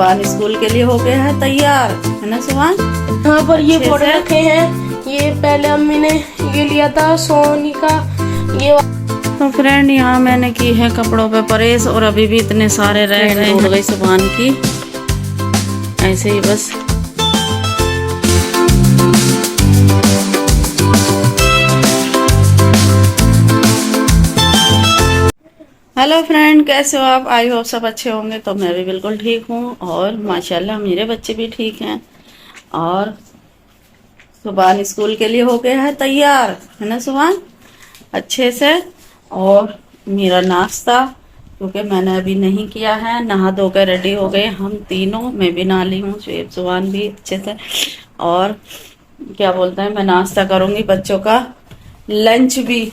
सुभान स्कूल के लिए हो गया है तैयार, है ना सुभान? यहाँ पर ये फोटो रखे हैं, ये पहले अम्मी ने ये लिया था सोनी का ये। तो फ्रेंड यहाँ मैंने की है कपड़ों पे प्रेस और अभी भी इतने सारे रह गए हो गई सुभान की, ऐसे ही बस। हेलो फ्रेंड, कैसे हो आप? आई होप सब अच्छे होंगे। तो मैं भी बिल्कुल ठीक हूँ और माशाल्लाह मेरे बच्चे भी ठीक हैं। और सुभान स्कूल के लिए हो गया है तैयार, है ना सुभान? अच्छे से। और मेरा नाश्ता क्योंकि मैंने अभी नहीं किया है, नहा धो कर रेडी हो गए हम तीनों। मैं भी नहा ली हूँ, शुएब सुभान भी अच्छे से। और क्या बोलते हैं, मैं नाश्ता करूँगी, बच्चों का लंच भी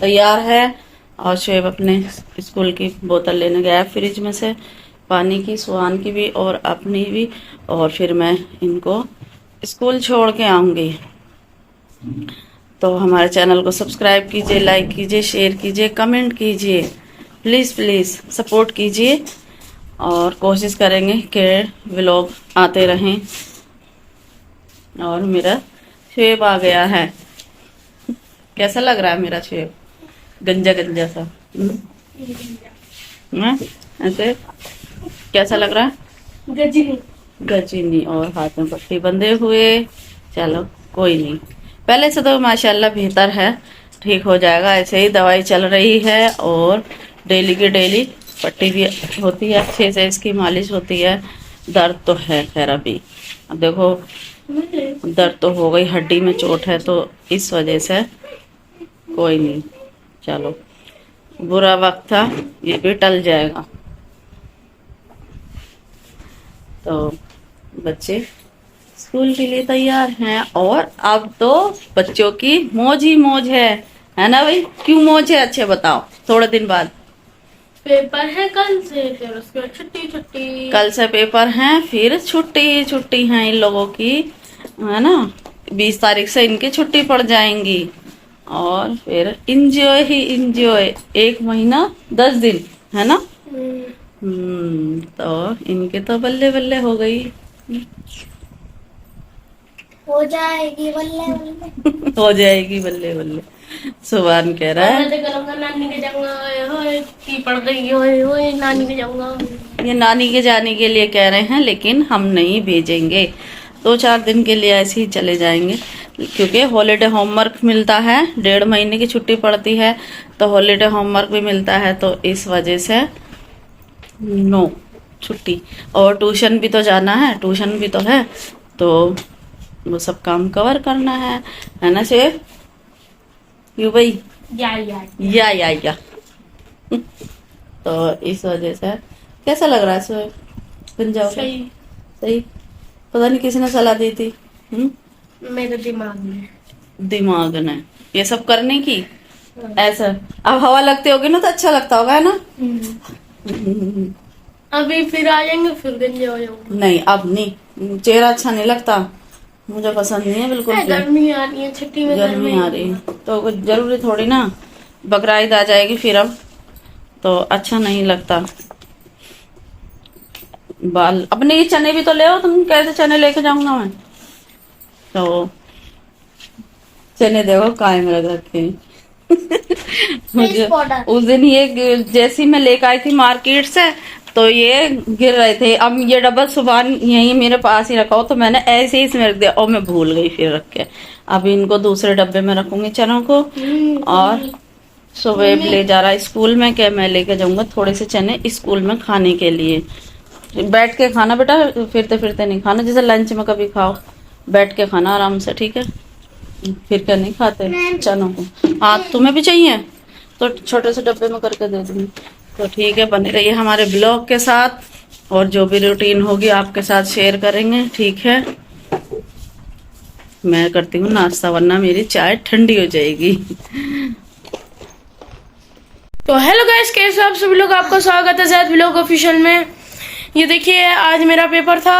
तैयार है। और शुएब अपने स्कूल की बोतल लेने गया है फ्रिज में से, पानी की, सुहान की भी और अपनी भी। और फिर मैं इनको स्कूल छोड़ के आऊँगी। तो हमारे चैनल को सब्सक्राइब कीजिए, लाइक कीजिए, शेयर कीजिए, कमेंट कीजिए, प्लीज़ प्लीज़ सपोर्ट कीजिए। और कोशिश करेंगे कि व्लॉग आते रहें। और मेरा शुएब आ गया है। कैसा लग रहा है मेरा शुएब? गंजा गंजा सा ऐसे कैसा लग रहा है? गजनी गजनी। और हाथ में पट्टी बंधे हुए। चलो कोई नहीं, पहले से तो माशाल्लाह बेहतर है, ठीक हो जाएगा। ऐसे ही दवाई चल रही है और डेली की डेली पट्टी भी होती है, अच्छे से इसकी मालिश होती है। दर्द तो है खैर अभी, अब देखो दर्द तो हो गई, हड्डी में चोट है तो इस वजह से कोई नहीं। चलो, बुरा वक्त था, ये भी टल जाएगा। तो बच्चे स्कूल के लिए तैयार हैं और अब तो बच्चों की मौज ही मौज है ना भाई? क्यों मौज है, अच्छे बताओ। थोड़े दिन बाद पेपर है कल से, फिर उसके बाद छुट्टी छुट्टी। कल से पेपर हैं, फिर छुट्टी छुट्टी हैं इन लोगों की, है ना? 20 तारीख से इनकी छुट्टी पड़ जाएंगी। और फिर इंजॉय ही इंजॉय, 1 महीना 10 दिन, है ना? तो इनके तो बल्ले बल्ले हो गई। हो जाएगी बल्ले बल्ले हो जाएगी बल्ले बल्ले, सुभान कह रहा है। नानी के जाऊंगा, की पड़ गई, होए नानी के जाऊंगा। ये नानी के जाने के लिए कह रहे हैं, लेकिन हम नहीं भेजेंगे। 2-4 दिन के लिए ऐसे ही चले जाएंगे, क्योंकि हॉलीडे होमवर्क मिलता है, 1.5 महीने की छुट्टी पड़ती है तो हॉलीडे होमवर्क भी मिलता है। तो इस वजह से नो छुट्टी। और ट्यूशन भी तो जाना है, ट्यूशन भी तो है, तो वो सब काम कवर करना है ना शेफ? क्यों भाई? या तो इस वजह से कैसा लग रहा है शेफ? पंजाब सही। पता नहीं किसने सलाह दी थी मेरे दिमाग ने ये सब करने की। ऐसा अब हवा लगती होगी ना तो अच्छा लगता होगा, है ना? अभी फिर आ जाएंगे, फिर गंजे हो जाऊंगे। नहीं अब नहीं, चेहरा अच्छा नहीं लगता, मुझे पसंद नहीं है बिल्कुल भी। गर्मी आ रही है, छुट्टी में गर्मी आ रही है तो कुछ जरूरी थोड़ी ना, बकराईद आ जाएगी फिर, अब तो अच्छा नहीं लगता। बाल अपने ये चने भी तो ले आओ, तुम कैसे चने लेके जाऊंगा मैं? तो चने देखो कायम रख रखे मुझे उस दिन ये जैसी मैं लेकर आई थी मार्केट से तो ये गिर रहे थे। अब ये डब्बा सुभान यहीं मेरे पास ही रखा हो तो मैंने ऐसे ही इसमें रख दिया और मैं भूल गई फिर रख के। अब इनको दूसरे डब्बे में रखूंगी चनों को। और सुबह ले जा रहा है स्कूल में, क्या मैं लेके जाऊंगा थोड़े से चने स्कूल में खाने के लिए। बैठ के खाना बेटा, फिरते फिरते नहीं खाना, जैसे लंच में कभी खाओ, बैठ के खाना आराम से, ठीक है? फिर कर नहीं खाते चनों को। हाँ तुम्हें भी चाहिए तो छोटे से डब्बे में करके दे दूंगी। तो ठीक है, बने रहिए हमारे ब्लॉग के साथ और जो भी रूटीन होगी आपके साथ शेयर करेंगे, ठीक है? मैं करती हूँ नाश्ता वरना मेरी चाय ठंडी हो जाएगी। तो हेलो गाइस, कैसे आप सभी लोग? आपका स्वागत है ज़ैद व्लॉग ऑफिशियल में। ये देखिए आज मेरा पेपर था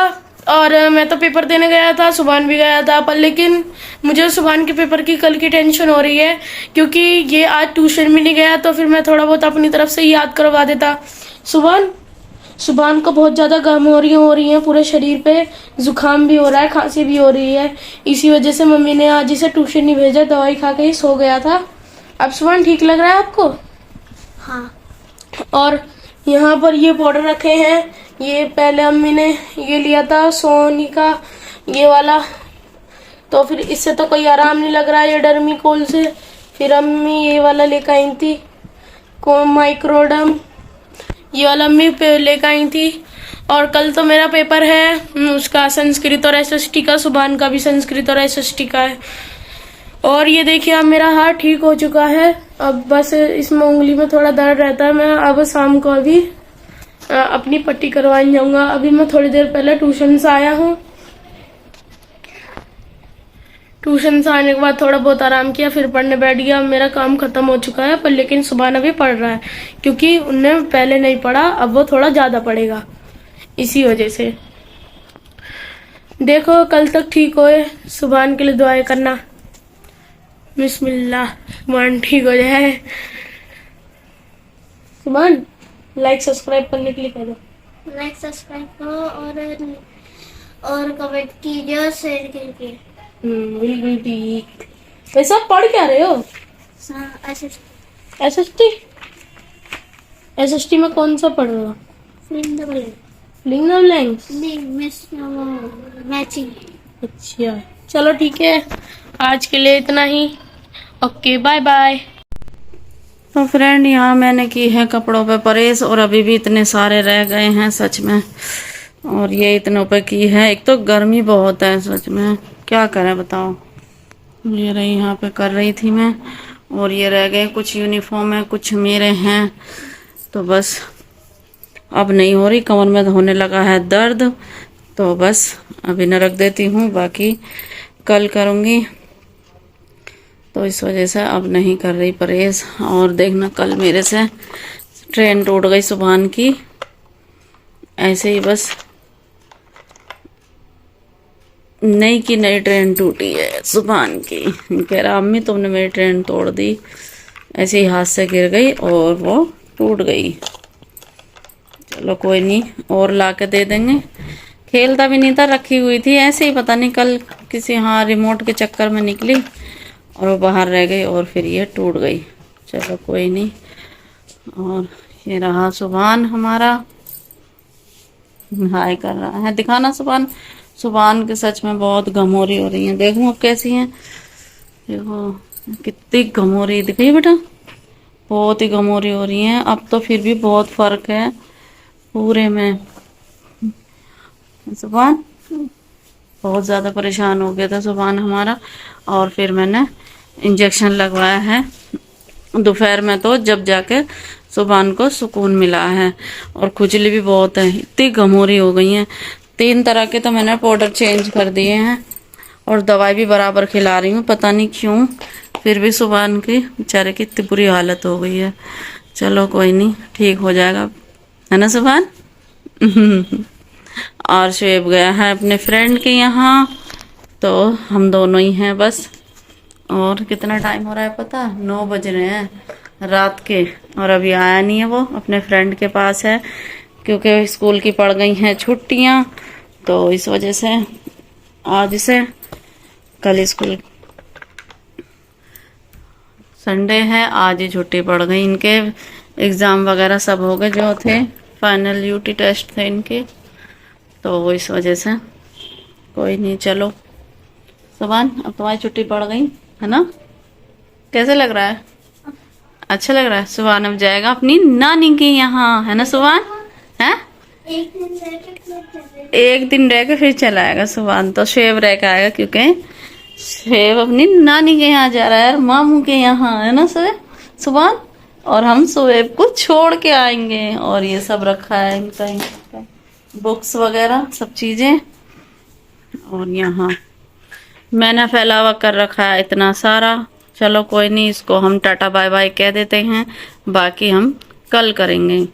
और मैं तो पेपर देने गया था, सुभान भी गया था, पर लेकिन मुझे सुभान के पेपर की कल की टेंशन हो रही है क्योंकि ये आज ट्यूशन भी नहीं गया, तो फिर मैं थोड़ा बहुत अपनी तरफ से याद करवा देता। सुभान सुभान को बहुत ज्यादा गम हो रही है पूरे शरीर पे, जुकाम भी हो रहा है, खांसी भी हो रही है। इसी वजह से मम्मी ने आज इसे ट्यूशन नहीं भेजा, दवाई खा के ही सो गया था। अब सुभान ठीक लग रहा है आपको? हाँ। और यहाँ पर ये पाउडर रखे हैं, ये पहले अम्मी ने ये लिया था सोनी का ये वाला, तो फिर इससे तो कोई आराम नहीं लग रहा है ये डर्मीकोल से। फिर अम्मी ये वाला लेकर आई थी माइक्रोडम, ये वाला अम्मी लेकर आई थी। और कल तो मेरा पेपर है उसका संस्कृत और एसएसटी का, सुभान का भी संस्कृत और एसएसटी का है। और ये देखिए अब मेरा हाथ ठीक हो चुका है, अब बस इसमें उंगली में थोड़ा दर्द रहता है। मैं अब शाम को अभी अपनी पट्टी करवाने जाऊंगा। अभी मैं थोड़ी देर पहले ट्यूशन से आया हूँ, ट्यूशन से आने के बाद थोड़ा बहुत आराम किया, फिर पढ़ने बैठ गया। मेरा काम खत्म हो चुका है, पर लेकिन सुभान अभी पढ़ रहा है क्योंकि उनने पहले नहीं पढ़ा, अब वो थोड़ा ज्यादा पढ़ेगा, इसी वजह से। देखो कल तक ठीक होए, सुभान के लिए दुआएं करना। बिस्मिल्लाह, सुभान ठीक हो जाए। सुभान लाइक सब्सक्राइब करने के लिए कह दो। लाइक सब्सक्राइब करो और कमेंट कीजिए और शेयर कीजिए। बिल्कुल ठीक। वैसे आप पढ़ क्या रहे हो? एसएसटी एसएसटी में कौन सा पढ़ रहे हो? मैचिंग। अच्छा चलो ठीक है, आज के लिए इतना ही। Okay bye bye. तो फ्रेंड यहाँ मैंने की है कपड़ों पे प्रेस, और अभी भी इतने सारे रह गए हैं सच में। और ये इतनों पे की है, एक तो गर्मी बहुत है सच में, क्या करें बताओ। ये रही यहाँ पे कर रही थी मैं, और ये रह गए कुछ यूनिफॉर्म है, कुछ मेरे हैं। तो बस अब नहीं हो रही, कमर में होने लगा है दर्द, तो बस अभी न रख देती हूँ, बाकी कल करूँगी। तो इस वजह से अब नहीं कर रही परहेज। और देखना कल मेरे से ट्रेन टूट गई सुभान की, ऐसे ही बस नई की नई ट्रेन टूटी है सुभान की। कह रहा अम्मी तुमने मेरी ट्रेन तोड़ दी, ऐसे ही हाथ से गिर गई और वो टूट गई। चलो कोई नहीं, और ला के दे देंगे। खेलता भी नहीं था, रखी हुई थी ऐसे ही, पता नहीं कल किसी रिमोट के चक्कर में निकली और वो बाहर रह गई और फिर ये टूट गई। चलो कोई नहीं। और ये रहा सुभान हमारा, हाय कर रहा है, दिखाना सुभान। सुभान के सच में बहुत गमोरी हो रही है, देखो अब कैसी हैं, देखो कितनी गमोरी दिखाई बेटा, बहुत ही गमोरी हो रही हैं। अब तो फिर भी बहुत फर्क है पूरे में। सुभान बहुत ज़्यादा परेशान हो गया था सुभान हमारा, और फिर मैंने इंजेक्शन लगवाया है दोपहर में, तो जब जाके सुभान को सुकून मिला है। और खुजली भी बहुत है, इतनी गमोरी हो गई हैं। 3 तरह के तो मैंने पाउडर चेंज कर दिए हैं, और दवाई भी बराबर खिला रही हूँ, पता नहीं क्यों, फिर भी सुभान की बेचारे की इतनी बुरी हालत हो गई है। चलो कोई नहीं, ठीक हो जाएगा, है ना सुभान। और शुएब गया है अपने फ्रेंड के यहाँ, तो हम दोनों ही हैं बस। और कितना टाइम हो रहा है पता, 9 बज रहे हैं रात के, और अभी आया नहीं है, वो अपने फ्रेंड के पास है क्योंकि स्कूल की पड़ गई हैं छुट्टियां, तो इस वजह से आज से कल स्कूल संडे है, आज ही छुट्टी पड़ गई। इनके एग्ज़ाम वगैरह सब हो गए जो थे, फाइनल यूटी टेस्ट थे इनके, तो इस वजह से कोई नहीं। चलो सुभान अब तुम्हारी छुट्टी पड़ गई है ना, कैसे लग रहा है? अच्छा लग रहा है। सुभान अब जाएगा अपनी नानी के यहाँ, है ना सुभान? है एक दिन रह के फिर चला आएगा सुभान, तो शेव रह के आएगा क्योंकि शेव अपनी नानी के यहाँ जा रहा है, मामू के यहाँ, है ना सुभान। और हम सुबेब को छोड़ के आएंगे। और ये सब रखा है इनका बुक्स वगैरह सब चीजें, और यहाँ मैंने फैलावा कर रखा है इतना सारा। चलो कोई नहीं, इसको हम टाटा बाय बाय कह देते हैं, बाकी हम कल करेंगे।